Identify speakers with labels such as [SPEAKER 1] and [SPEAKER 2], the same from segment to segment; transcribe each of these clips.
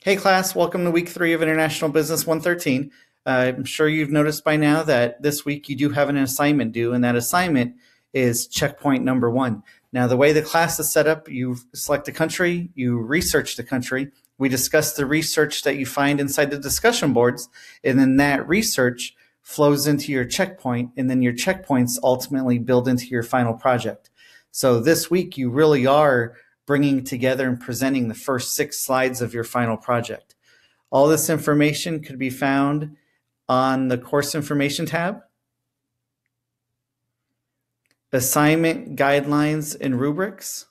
[SPEAKER 1] Hey class, welcome to week 3 of International Business 113. I'm sure you've noticed by now that this week you do have an assignment due, and that assignment is checkpoint number 1. Now, the way the class is set up, you select a country, you research the country, we discuss the research that you find inside the discussion boards, and then that research flows into your checkpoint, and then your checkpoints ultimately build into your final project. So this week you really are bringing together and presenting the first 6 slides of your final project. All this information could be found on the course information tab, assignment guidelines and rubrics.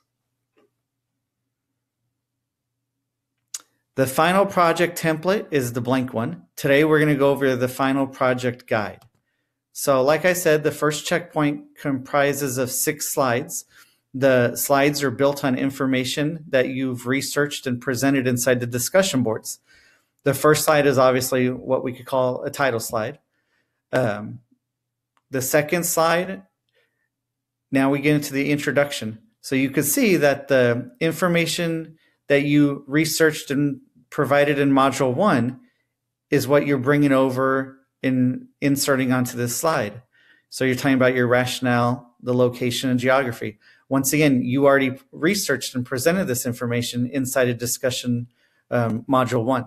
[SPEAKER 1] The final project template is the blank one. Today we're going to go over the final project guide. So like I said, the first checkpoint comprises of 6 slides. The slides are built on information that you've researched and presented inside the discussion boards. The first slide is obviously what we could call a title slide. The second slide, now we get into the introduction. So you can see that the information that you researched and provided in Module 1 is what you're bringing over and inserting onto this slide. So you're talking about your rationale, the location, and geography. Once again, you already researched and presented this information inside a discussion Module 1.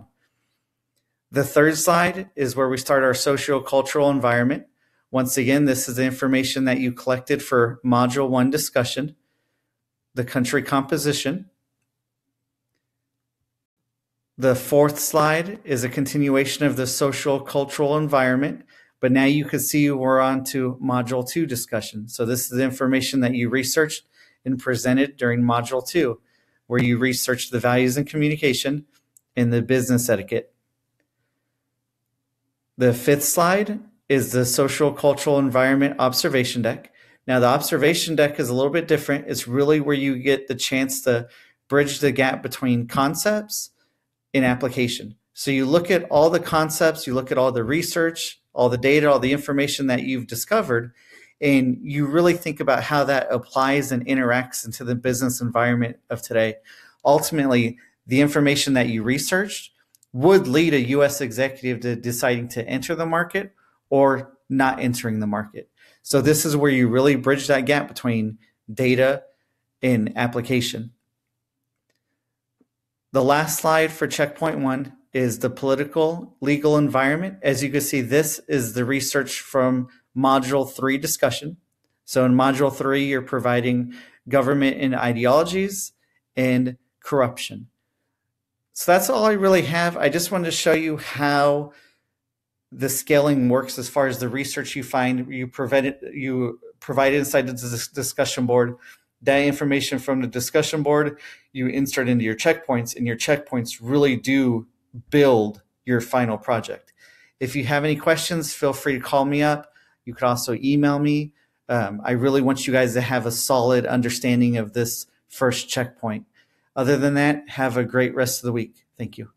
[SPEAKER 1] The third slide is where we start our socio-cultural environment. Once again, this is the information that you collected for Module 1 discussion, the country composition. The fourth slide is a continuation of the social-cultural environment, but now you can see we're on to Module 2 discussion. So this is the information that you researched and presented during Module 2, where you researched the values in communication and the business etiquette. The fifth slide is the social cultural environment observation deck. Now the observation deck is a little bit different. It's really where you get the chance to bridge the gap between concepts and application. So you look at all the concepts, you look at all the research, all the data, all the information that you've discovered, and you really think about how that applies and interacts into the business environment of today. Ultimately, the information that you researched would lead a U.S. executive to deciding to enter the market or not entering the market. So this is where you really bridge that gap between data and application. The last slide for checkpoint 1 is the political legal environment. As you can see, this is the research from Module 3 discussion. So in Module 3, you're providing government and ideologies and corruption. So that's all I really have. I just wanted to show you how the scaling works as far as the research you find, you provide inside the discussion board. That information from the discussion board, you insert into your checkpoints, and your checkpoints really do build your final project. If you have any questions, feel free to call me up. You could also email me. I really want you guys to have a solid understanding of this first checkpoint. Other than that, have a great rest of the week. Thank you.